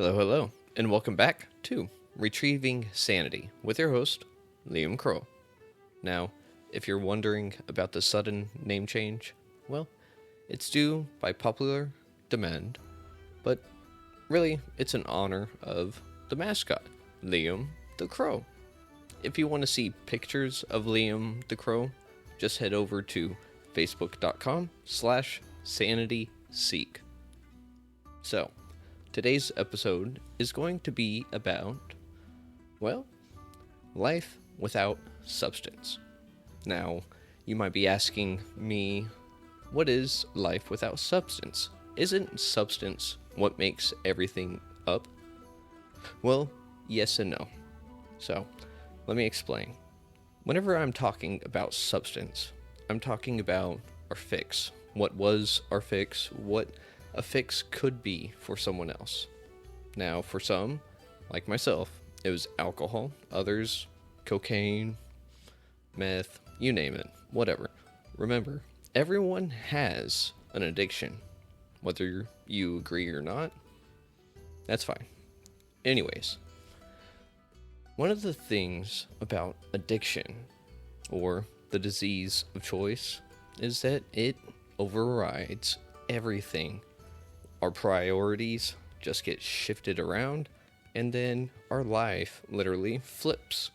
Hello, hello, and welcome back to Retrieving Sanity with your host, Liam Crow. Now, if you're wondering about the sudden name change, well, it's due by popular demand, but really, it's in honor of the mascot, Liam the Crow. If you want to see pictures of Liam the Crow, just head over to facebook.com/sanityseek. So, today's episode is going to be about, well, life without substance. Now, you might be asking me, what is life without substance? Isn't substance what makes everything up? Well, yes and no. So, let me explain. Whenever I'm talking about substance, I'm talking about our fix. What was our fix? What a fix could be for someone else. Now, for some, like myself, it was alcohol. Others, cocaine, meth, you name it, whatever. Remember, everyone has an addiction. Whether you agree or not, that's fine. Anyways, one of the things about addiction, or the disease of choice, is that it overrides everything. Our priorities just get shifted around, and then our life literally flips.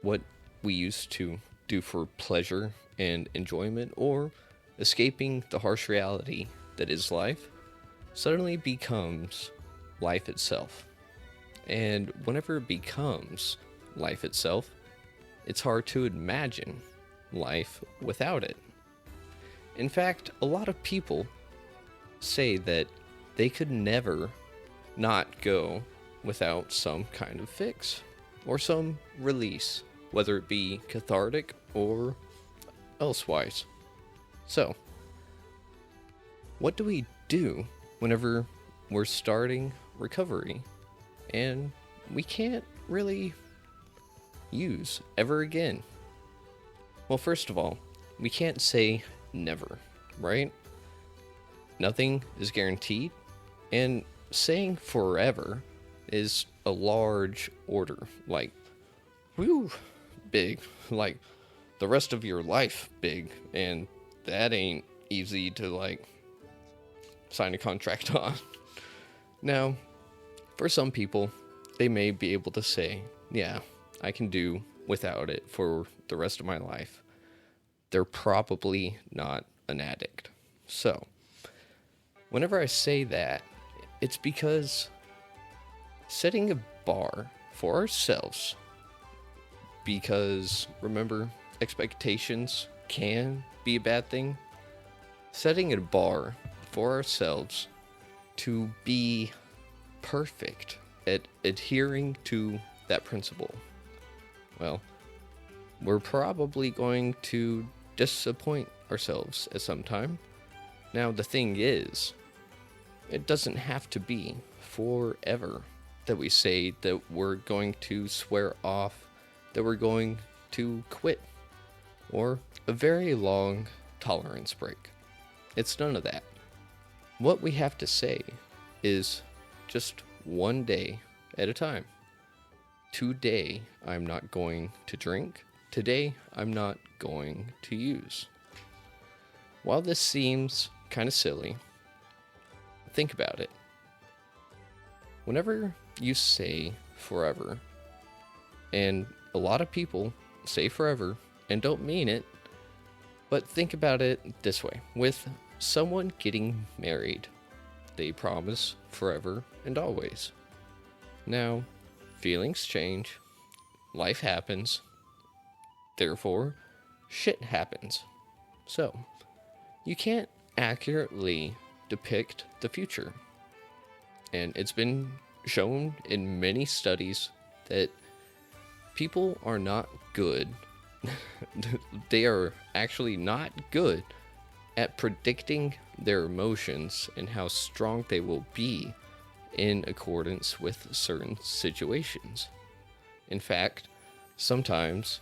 What we used to do for pleasure and enjoyment, or escaping the harsh reality that is life, suddenly becomes life itself. And whenever it becomes life itself, it's hard to imagine life without it. In fact, a lot of people say that they could never not go without some kind of fix or some release, whether it be cathartic or elsewise. So, what do we do whenever we're starting recovery and we can't really use ever again? Well, first of all, we can't say never, right? Nothing is guaranteed, and saying forever is a large order, like, whew, big, like the rest of your life big, and that ain't easy to, like, sign a contract on. Now, for some people, they may be able to say, yeah, I can do without it for the rest of my life. They're probably not an addict. So, whenever I say that, it's because setting a bar for ourselves, because remember, expectations can be a bad thing. Setting a bar for ourselves to be perfect at adhering to that principle, well, we're probably going to disappoint ourselves at some time. Now, the thing is, it doesn't have to be forever that we say that we're going to swear off, that we're going to quit, or a very long tolerance break. It's none of that. What we have to say is just one day at a time. Today, I'm not going to drink. Today, I'm not going to use. While this seems kind of silly, think about it. Whenever you say forever, and a lot of people say forever and don't mean it, but think about it this way. With someone getting married, they promise forever and always. Now, feelings change, life happens, therefore, shit happens. So, you can't accurately depict the future. And it's been shown in many studies that people are not good. They are actually not good at predicting their emotions and how strong they will be in accordance with certain situations. In fact, sometimes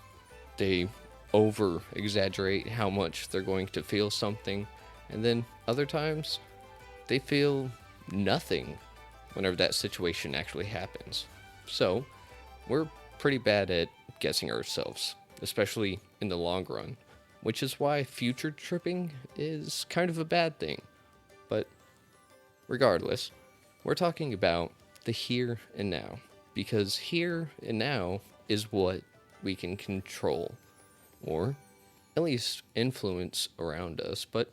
they over exaggerate how much they're going to feel something, and then other times they feel nothing whenever that situation actually happens. So, we're pretty bad at guessing ourselves, especially in the long run, which is why future tripping is kind of a bad thing. But regardless, we're talking about the here and now, because here and now is what we can control, or at least influence around us, but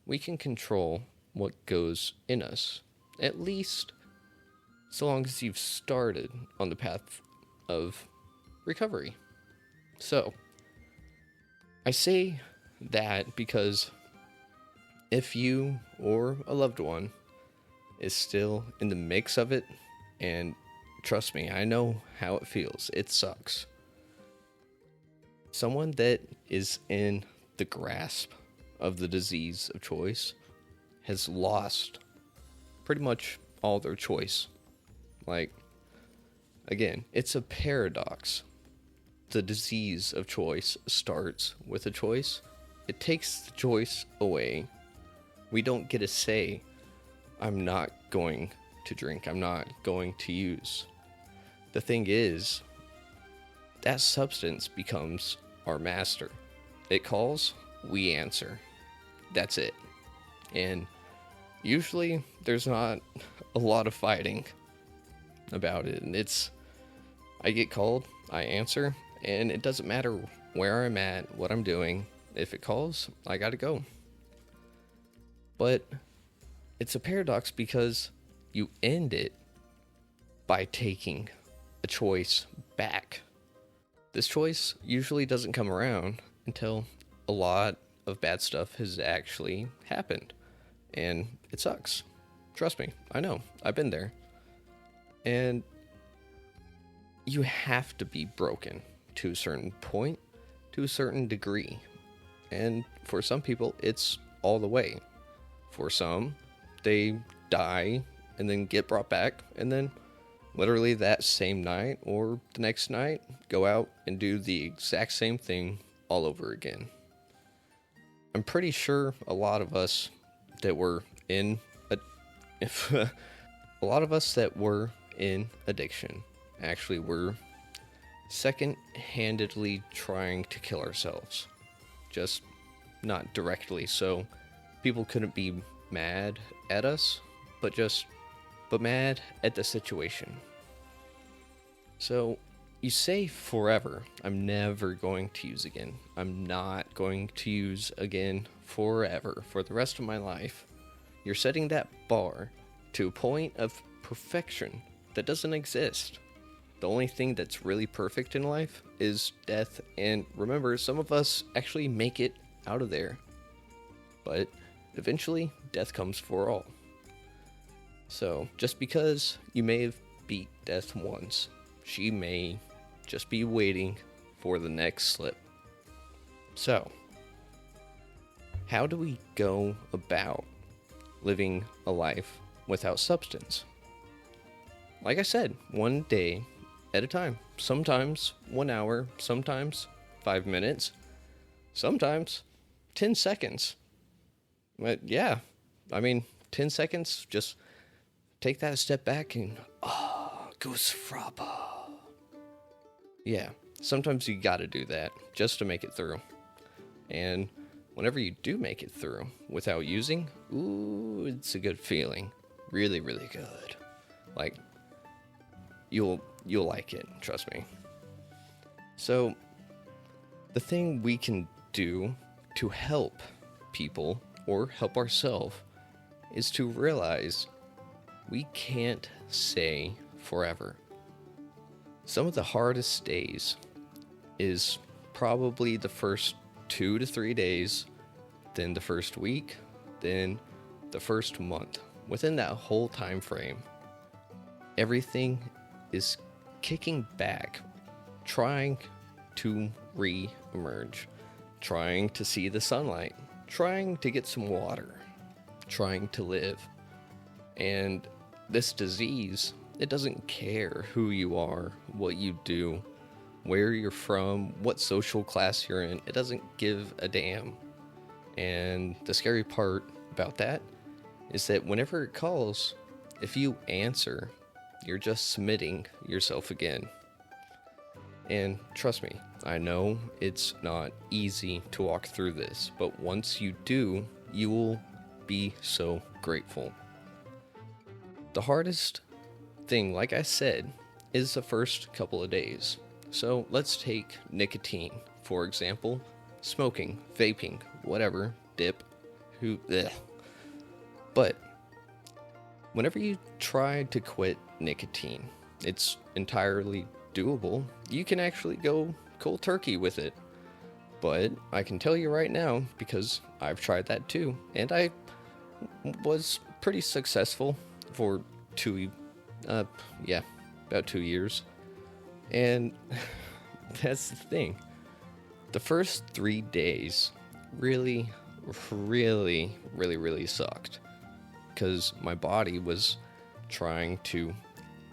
we can control what goes in us, at least so long as you've started on the path of recovery. So, I say that because if you or a loved one is still in the mix of it, and trust me, I know how it feels, it sucks. Someone that is in the grasp of the disease of choice has lost pretty much all their choice. Like, again, it's a paradox. The disease of choice starts with a choice. It takes the choice away. We don't get to say, I'm not going to drink, I'm not going to use. The thing is, that substance becomes our master. It calls, we answer. That's it. And usually there's not a lot of fighting about it. And I get called, I answer, and it doesn't matter where I'm at, what I'm doing. If it calls, I gotta go. But it's a paradox because you end it by taking a choice back. This choice usually doesn't come around until a lot of bad stuff has actually happened. And it sucks. Trust me, I know. I've been there. And you have to be broken to a certain point, to a certain degree. And for some people, it's all the way. For some, they die and then get brought back, and then literally that same night or the next night, go out and do the exact same thing all over again. I'm pretty sure a lot of us that were in addiction actually were second-handedly trying to kill ourselves. Just not directly, so people couldn't be mad at us, but mad at the situation. So you say forever, I'm never going to use again. I'm not going to use again forever, for the rest of my life. You're setting that bar to a point of perfection that doesn't exist. The only thing that's really perfect in life is death, and remember, some of us actually make it out of there. But eventually, death comes for all. So, just because you may have beat death once, she may just be waiting for the next slip. So, how do we go about living a life without substance? Like I said, one day at a time. Sometimes 1 hour, sometimes 5 minutes, sometimes 10 seconds. But yeah, 10 seconds, just take that a step back and, goose frappa. Yeah, sometimes you gotta do that just to make it through. And whenever you do make it through without using, ooh, it's a good feeling. Really, really good. Like, you'll like it, trust me. So, the thing we can do to help people or help ourselves is to realize we can't say forever. Some of the hardest days is probably the first 2 to 3 days, then the first week, then the first month. Within that whole time frame, everything is kicking back, trying to re-emerge, trying to see the sunlight, trying to get some water, trying to live. And this disease, it doesn't care who you are, what you do, where you're from, what social class you're in. It doesn't give a damn. And the scary part about that is that whenever it calls, if you answer, you're just submitting yourself again. And trust me, I know it's not easy to walk through this, but once you do, you will be so grateful. The hardest thing, like I said, is the first couple of days. So let's take nicotine, for example. Smoking, vaping, whatever, dip, But whenever you try to quit nicotine, it's entirely doable. You can actually go cold turkey with it. But I can tell you right now, because I've tried that too, and I was pretty successful for about 2 years. And that's the thing. The first 3 days really sucked, because my body was trying to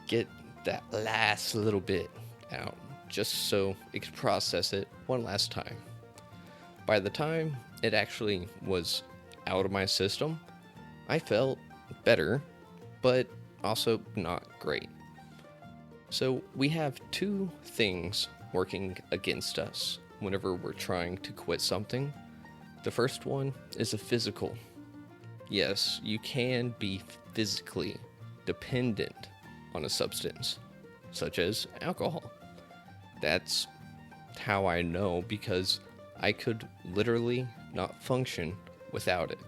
get that last little bit out just so it could process it one last time. By the time it actually was out of my system, I felt better, but also not great. So we have two things working against us whenever we're trying to quit something. The first one is a physical. Yes, you can be physically dependent on a substance, such as alcohol. That's how I know, because I could literally not function without it.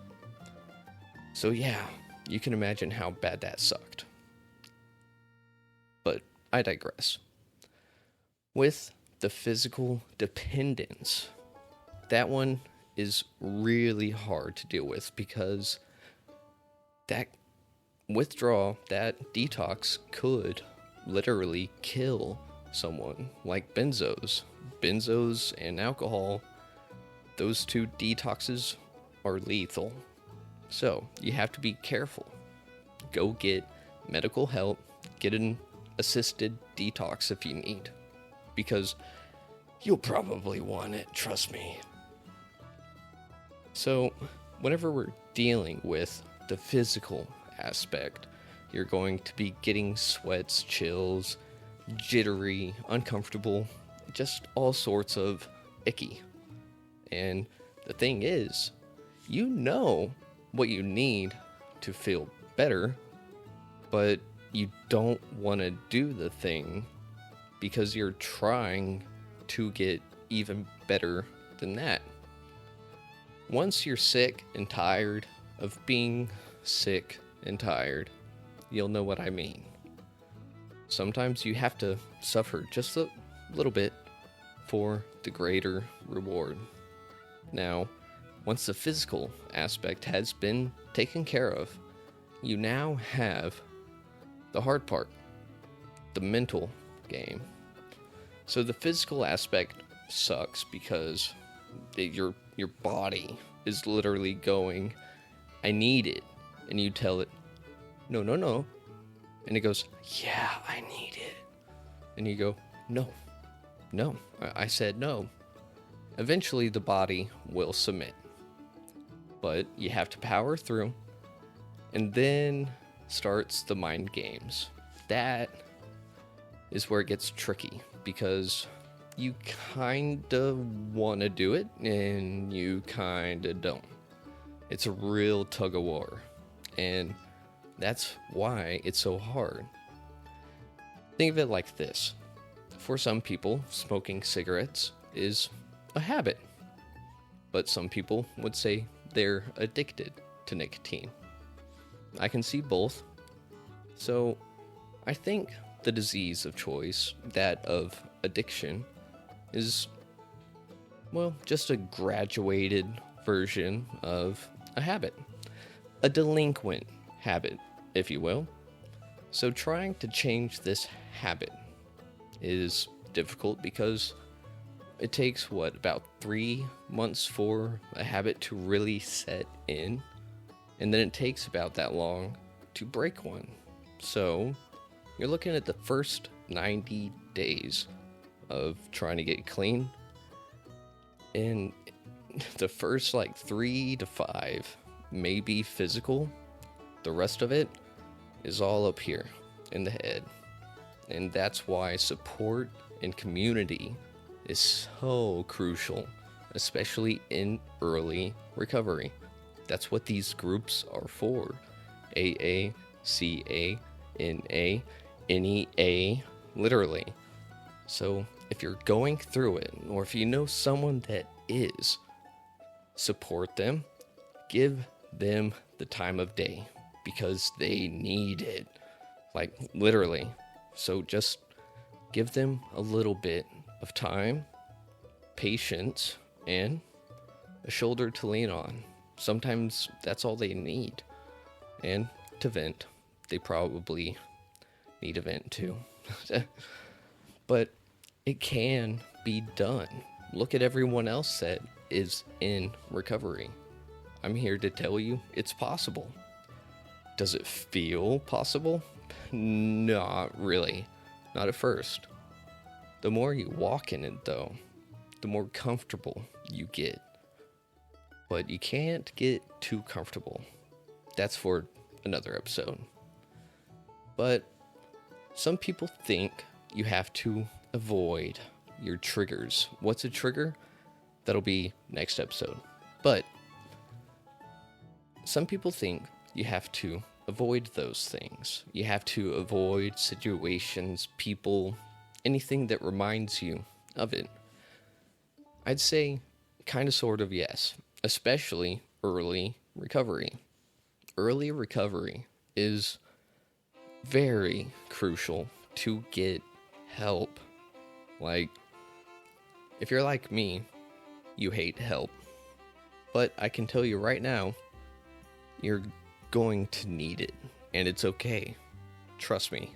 So yeah, you can imagine how bad that sucked. But I digress. With the physical dependence, that one is really hard to deal with, because that withdrawal, that detox could literally kill someone, like benzos. Benzos and alcohol, those two detoxes are lethal. So you have to be careful. Go get medical help, get an assisted detox if you need, because you'll probably want it, trust me. So whenever we're dealing with the physical aspect, you're going to be getting sweats, chills, jittery, uncomfortable, just all sorts of icky. And the thing is, you know what you need to feel better, but you don't want to do the thing because you're trying to get even better than that. Once you're sick and tired of being sick and tired, you'll know what I mean. Sometimes you have to suffer just a little bit for the greater reward. Now, once the physical aspect has been taken care of, you now have the hard part, the mental game. So the physical aspect sucks because your body is literally going, I need it. And you tell it, no. And it goes, yeah, I need it. And you go, no. I said no. Eventually the body will submit. But you have to power through. And then starts the mind games. That is where it gets tricky, because you kinda wanna do it and you kinda don't. It's a real tug of war. And that's why it's so hard. Think of it like this. For some people, smoking cigarettes is a habit. But some people would say they're addicted to nicotine. I can see both. So I think the disease of choice, that of addiction, is, well, just a graduated version of a habit. A delinquent habit, if you will. So trying to change this habit is difficult, because it takes, about 3 months for a habit to really set in, and then it takes about that long to break one. So you're looking at the first 90 days of trying to get clean, and the first 3 to 5 may be physical. The rest of it is all up here in the head. And that's why support and community is so crucial, especially in early recovery. That's what these groups are for. AA, CA, NA, NEA, literally. So if you're going through it, or if you know someone that is, support them, give them the time of day, because they need it. Like, literally. So just give them a little bit of time, patience, and a shoulder to lean on. Sometimes that's all they need. And to vent. They probably need a vent too. But it can be done. Look at everyone else that is in recovery. I'm here to tell you it's possible. Does it feel possible? Not really. Not at first. The more you walk in it, though, the more comfortable you get. But you can't get too comfortable. That's for another episode. But some people think you have to avoid your triggers. What's a trigger? That'll be next episode. But some people think you have to avoid those things. You have to avoid situations, people, anything that reminds you of it. I'd say kind of sort of yes, especially early recovery. Early recovery is very crucial to get help. Like, if you're like me, you hate help. But I can tell you right now, you're going to need it, and it's okay. Trust me,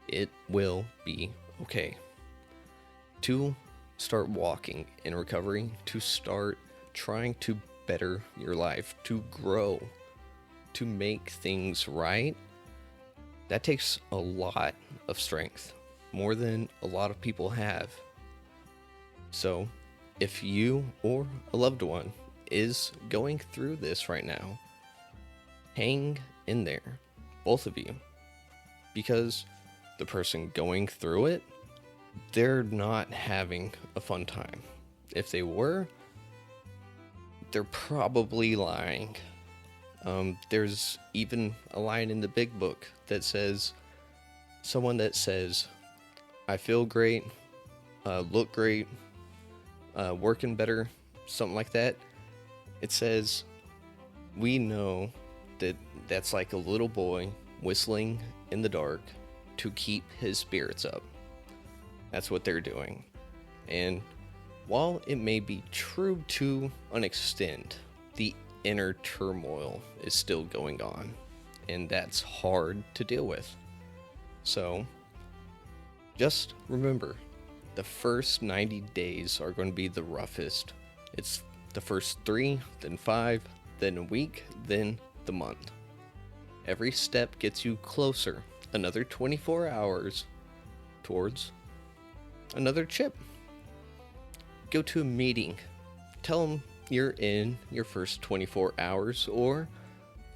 it will be okay. To start walking in recovery, to start trying to better your life, to grow, to make things right, that takes a lot of strength, more than a lot of people have. So, if you or a loved one is going through this right now, hang in there, both of you, because the person going through it, they're not having a fun time. If they were, they're probably lying. There's even a line in the big book that says, someone that says, I feel great, look great, working better, something like that. It says, we know that that's like a little boy whistling in the dark to keep his spirits up. That's what they're doing. And while it may be true to an extent, the inner turmoil is still going on, and that's hard to deal with. So just remember, the first 90 days are going to be the roughest. It's the first 3, then 5, then a week, then the month. Every step gets you closer, another 24 hours towards another chip. Go to a meeting. Tell them you're in your first 24 hours or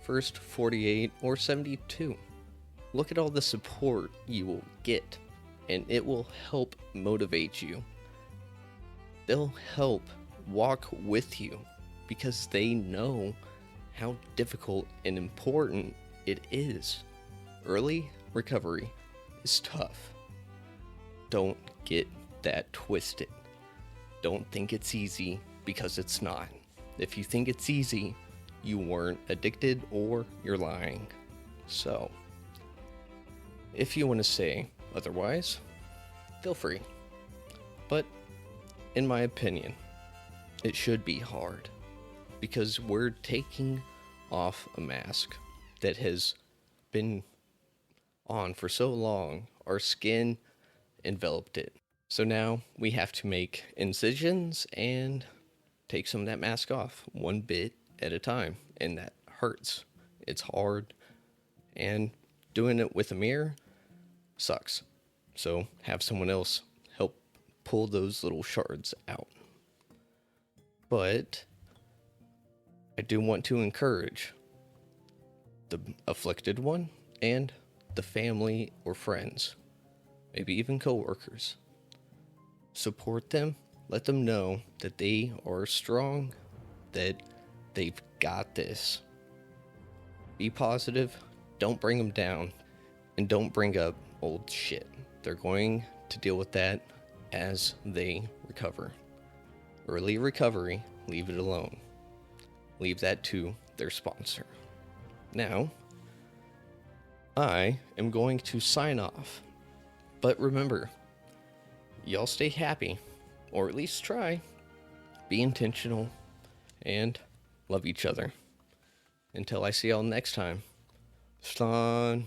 first 48 or 72. Look at all the support you will get, and it will help motivate you. They'll help walk with you because they know how difficult and important it is. Early recovery is tough. Don't get that twisted. Don't think it's easy, because it's not. If you think it's easy, you weren't addicted or you're lying. So, if you want to say otherwise, feel free. But, in my opinion, it should be hard, because we're taking off a mask that has been on for so long. Our skin enveloped it. So now we have to make incisions and take some of that mask off, one bit at a time, and that hurts. It's hard, and doing it with a mirror sucks. So have someone else help pull those little shards out. But I do want to encourage the afflicted one, and the family or friends, maybe even coworkers. Support them, let them know that they are strong, that they've got this. Be positive, don't bring them down, and don't bring up old shit. They're going to deal with that as they recover. Early recovery, leave it alone. Leave that to their sponsor. Now, I am going to sign off. But remember, y'all stay happy, or at least try. Be intentional, and love each other. Until I see y'all next time, Stan.